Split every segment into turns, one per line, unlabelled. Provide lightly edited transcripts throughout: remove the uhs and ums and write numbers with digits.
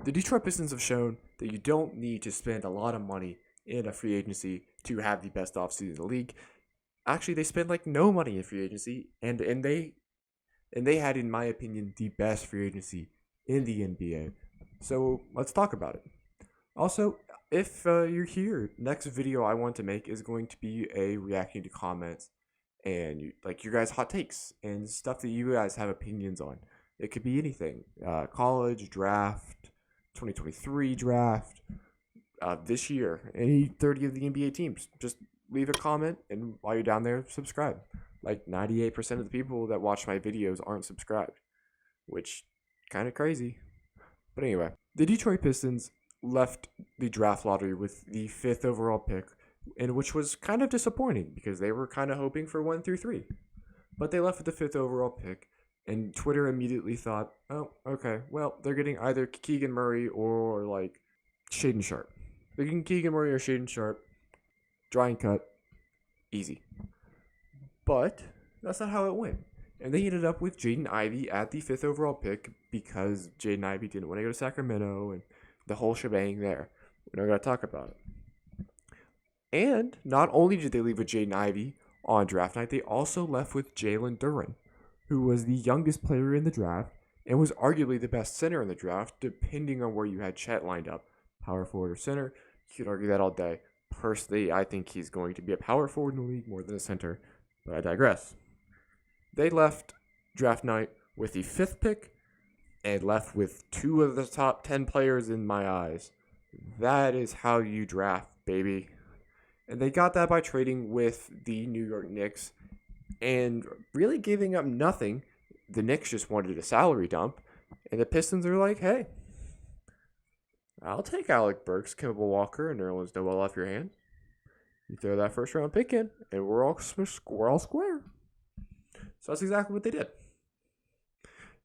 The Detroit Pistons have shown that you don't need to spend a lot of money in a free agency to have the best offseason in the league. Actually, they spent like no money in free agency, and they had, in my opinion, the best free agency in the NBA. So let's talk about it. Also, if you're here, next video I want to make is going to be a reacting to comments and like your guys' hot takes and stuff that you guys have opinions on. It could be anything: college, draft, 2023 draft, this year, any 30 of the NBA teams. Just leave a comment, and while you're down there, subscribe. Like 98% of the people that watch my videos aren't subscribed, which kind of crazy. But anyway, the Detroit Pistons left the draft lottery with the 5th overall pick, and which was kind of disappointing because they were kind of hoping for 1 through 3. But they left with the 5th overall pick, and Twitter immediately thought, oh, okay, well, they're getting either Keegan Murray or like Shaden Sharp. They're getting Keegan Murray or Shaden Sharp, dry and cut, easy. But that's not how it went. And they ended up with Jaden Ivey at the 5th overall pick because Jaden Ivey didn't want to go to Sacramento and the whole shebang there. We're not going to talk about it. And not only did they leave with Jaden Ivey on draft night, they also left with Jalen Duran, who was the youngest player in the draft and was arguably the best center in the draft, depending on where you had Chet lined up, power forward or center. You could argue that all day. Personally, I think he's going to be a power forward in the league more than a center, but I digress. They left draft night with the 5th pick and left with 2 of the top 10 players in my eyes. That is how you draft, baby. And they got that by trading with the New York Knicks and really giving up nothing. The Knicks just wanted a salary dump, and the Pistons are like, hey, I'll take Alec Burks, Kemba Walker, and Nerlens Noel off your hands. You throw that first round pick in, and we're all square. So that's exactly what they did.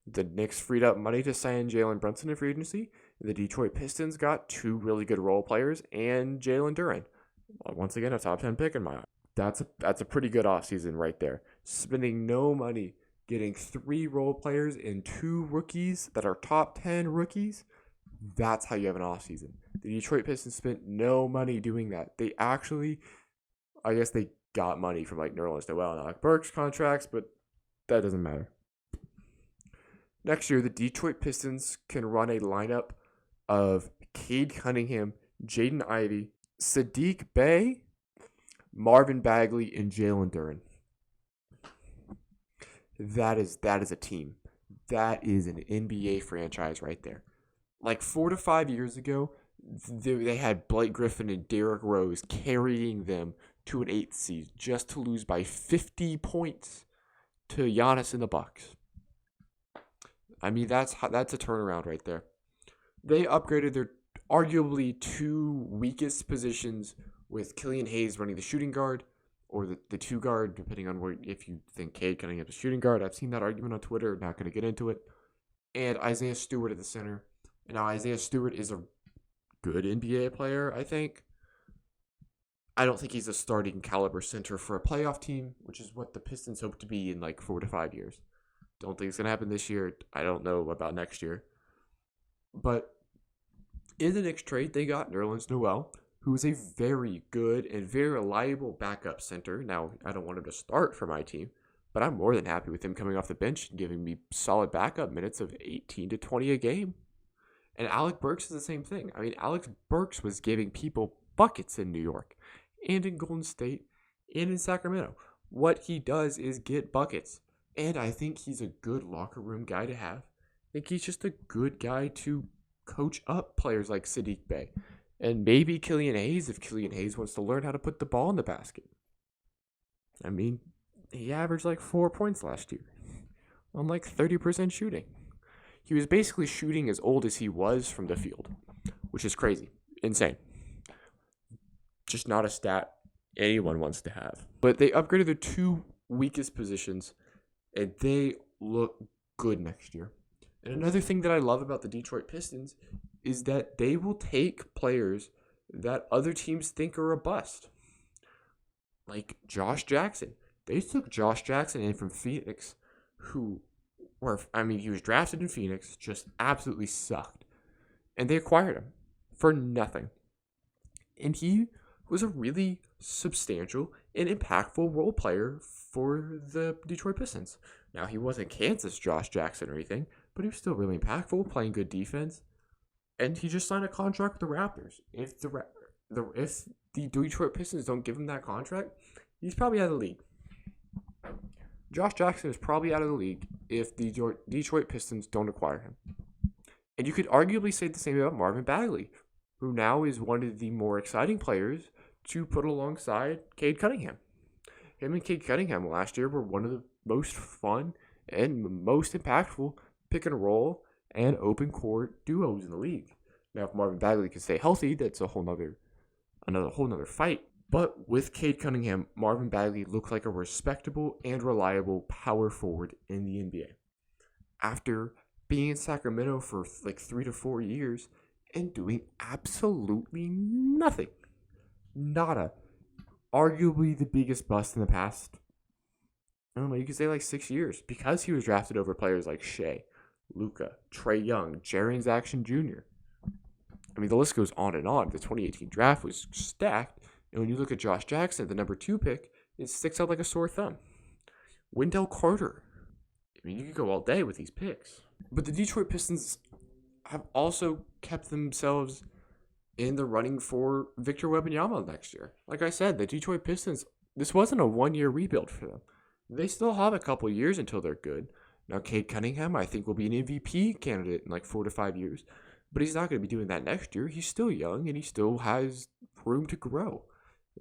The Knicks freed up money to sign Jalen Brunson in free agency. The Detroit Pistons got 2 really good role players and Jalen Duran. Once again, a top 10 pick in my eye. That's a pretty good offseason right there. Spending no money, getting 3 role players and 2 rookies that are top 10 rookies. That's how you have an offseason. The Detroit Pistons spent no money doing that. They actually, I guess they got money from like Nerlens Noel and Alec Burks contracts, but that doesn't matter. Next year, the Detroit Pistons can run a lineup of Cade Cunningham, Jaden Ivey, Saddiq Bey, Marvin Bagley, and Jalen Duran. That is a team. That is an NBA franchise right there. Like 4 to 5 years ago, they had Blake Griffin and Derrick Rose carrying them to an 8th seed just to lose by 50 points to Giannis and the Bucks. I mean, that's a turnaround right there. They upgraded their arguably 2 weakest positions with Killian Hayes running the shooting guard or the 2 guard, depending on where, if you think Cade Cunningham is a shooting guard. I've seen that argument on Twitter. Not going to get into it. And Isaiah Stewart at the center. And now Isaiah Stewart is a good NBA player, I think. I don't think he's a starting caliber center for a playoff team, which is what the Pistons hope to be in like 4 to 5 years. Don't think it's going to happen this year. I don't know about next year. But in the Knicks trade, they got Nerlens Noel, who is a very good and very reliable backup center. Now, I don't want him to start for my team, but I'm more than happy with him coming off the bench and giving me solid backup minutes of 18 to 20 a game. And Alec Burks is the same thing. I mean, Alec Burks was giving people buckets in New York and in Golden State and in Sacramento. What he does is get buckets. And I think he's a good locker room guy to have. I think he's just a good guy to coach up players like Saddiq Bey. And maybe Killian Hayes, if Killian Hayes wants to learn how to put the ball in the basket. I mean, he averaged like 4 points last year on like 30% shooting. He was basically shooting as old as he was from the field, which is crazy. Insane. Just not a stat anyone wants to have. But they upgraded their 2 weakest positions, and they look good next year. And another thing that I love about the Detroit Pistons is that they will take players that other teams think are a bust. Like Josh Jackson. They took Josh Jackson in from Phoenix, he was drafted in Phoenix, just absolutely sucked. and they acquired him for nothing. And he was a really substantial and impactful role player for the Detroit Pistons. Now, he wasn't Kansas Josh Jackson or anything, but he was still really impactful, playing good defense. And he just signed a contract with the Raptors. If the Detroit Pistons don't give him that contract, he's probably out of the league. Josh Jackson is probably out of the league if the Detroit Pistons don't acquire him. And you could arguably say the same about Marvin Bagley, who now is one of the more exciting players to put alongside Cade Cunningham. Him and Cade Cunningham last year were one of the most fun and most impactful pick and roll and open court duos in the league. Now, if Marvin Bagley can stay healthy, that's a whole nother fight. But with Cade Cunningham, Marvin Bagley looked like a respectable and reliable power forward in the NBA. After being in Sacramento for like 3 to 4 years and doing absolutely nothing. Nada. Arguably the biggest bust in the past, I don't know, you could say like 6 years, because he was drafted over players like Shea, Luka, Trae Young, Jaren Jackson Jr. I mean, the list goes on and on. The 2018 draft was stacked. And when you look at Josh Jackson, the number 2 pick, it sticks out like a sore thumb. Wendell Carter. I mean, you could go all day with these picks. But the Detroit Pistons have also kept themselves in the running for Victor Wembanyama next year. Like I said, the Detroit Pistons, this wasn't a one-year rebuild for them. They still have a couple years until they're good. Now, Cade Cunningham, I think, will be an MVP candidate in like 4 to 5 years. But he's not going to be doing that next year. He's still young, and he still has room to grow.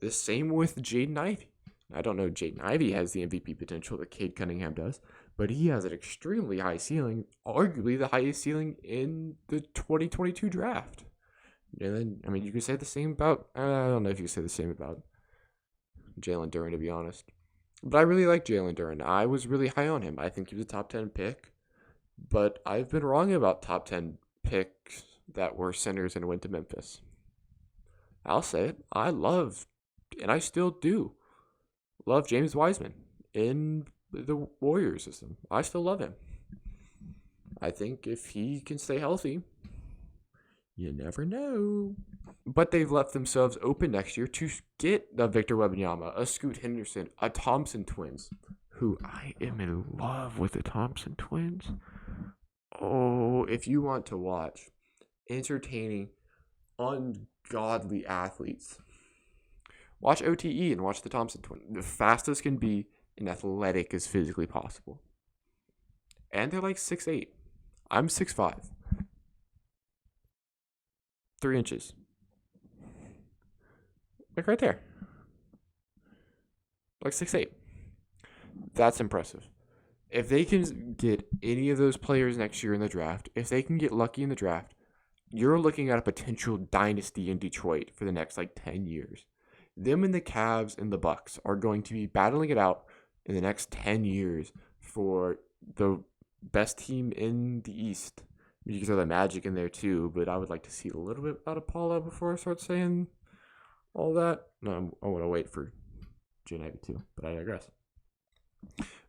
The same with Jaden Ivey. I don't know if Jaden Ivey has the MVP potential that Cade Cunningham does, but he has an extremely high ceiling, arguably the highest ceiling in the 2022 draft. And then, I mean, you can say the same about, I don't know if you can say the same about Jalen Duran, to be honest. But I really like Jalen Duran. I was really high on him. I think he was a top 10 pick, but I've been wrong about top 10 picks that were centers and went to Memphis. I'll say it. I love, and I still do, love James Wiseman in the Warriors system. I still love him. I think if he can stay healthy, you never know. But they've left themselves open next year to get a Victor Wembanyama, a Scoot Henderson, a Thompson twins, who I am in love with the Thompson twins. Oh, if you want to watch entertaining, ungodly athletes, watch OTE and watch the Thompson twins. The fastest can be and athletic as physically possible. And they're like 6'8". I'm 6'5". 3 inches. Like right there. Like 6'8". That's impressive. If they can get any of those players next year in the draft, if they can get lucky in the draft, you're looking at a potential dynasty in Detroit for the next like 10 years. Them and the Cavs and the Bucks are going to be battling it out in the next 10 years for the best team in the East. You can throw the Magic in there too, but I would like to see a little bit about Paula before I start saying all that. No, I want to wait for J Ivy too, but I digress.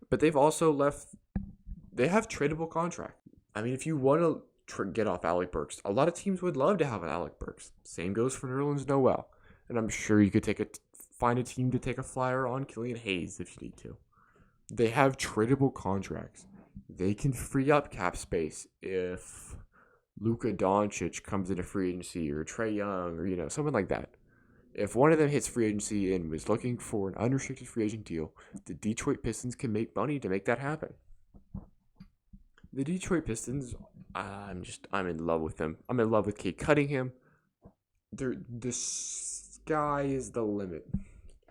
But they've also they have tradable contract. I mean, if you want to get off Alec Burks, a lot of teams would love to have an Alec Burks. Same goes for Nerlens Noel. And I'm sure you could find a team to take a flyer on Killian Hayes if you need to. They have tradable contracts. They can free up cap space if Luka Doncic comes into free agency or Trae Young or, someone like that. If one of them hits free agency and was looking for an unrestricted free agent deal, the Detroit Pistons can make money to make that happen. The Detroit Pistons, I'm in love with them. I'm in love with Cade Cunningham. The sky is the limit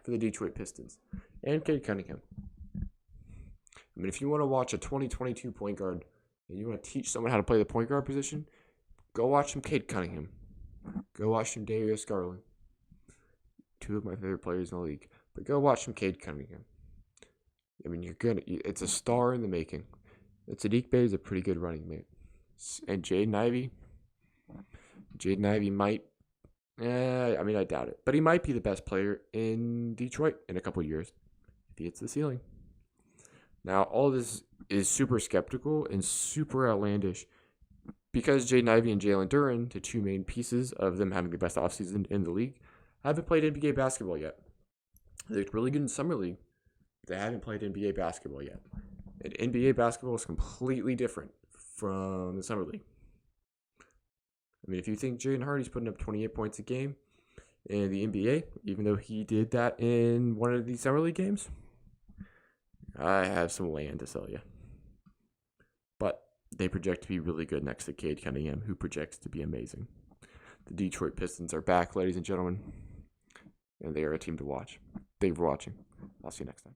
for the Detroit Pistons and Cade Cunningham. I mean, if you want to watch a 2022 point guard and you want to teach someone how to play the point guard position, go watch some Cade Cunningham. Go watch some Darius Garland. 2 of my favorite players in the league. But go watch some Cade Cunningham. I mean, it's a star in the making. Sadiq Bey is a pretty good running mate. And Jaden Ivey might, I doubt it. But he might be the best player in Detroit in a couple of years if he hits the ceiling. Now, all this is super skeptical and super outlandish. because Jaden Ivey and Jalen Duran, the two main pieces of them having the best offseason in the league, haven't played NBA basketball yet. They looked really good in Summer League, but they haven't played NBA basketball yet. And NBA basketball is completely different from the Summer League. I mean, if you think Jaden Hardy's putting up 28 points a game in the NBA, even though he did that in one of the Summer League games, I have some land to sell you. But they project to be really good next to Cade Cunningham, who projects to be amazing. The Detroit Pistons are back, ladies and gentlemen, and they are a team to watch. Thank you for watching. I'll see you next time.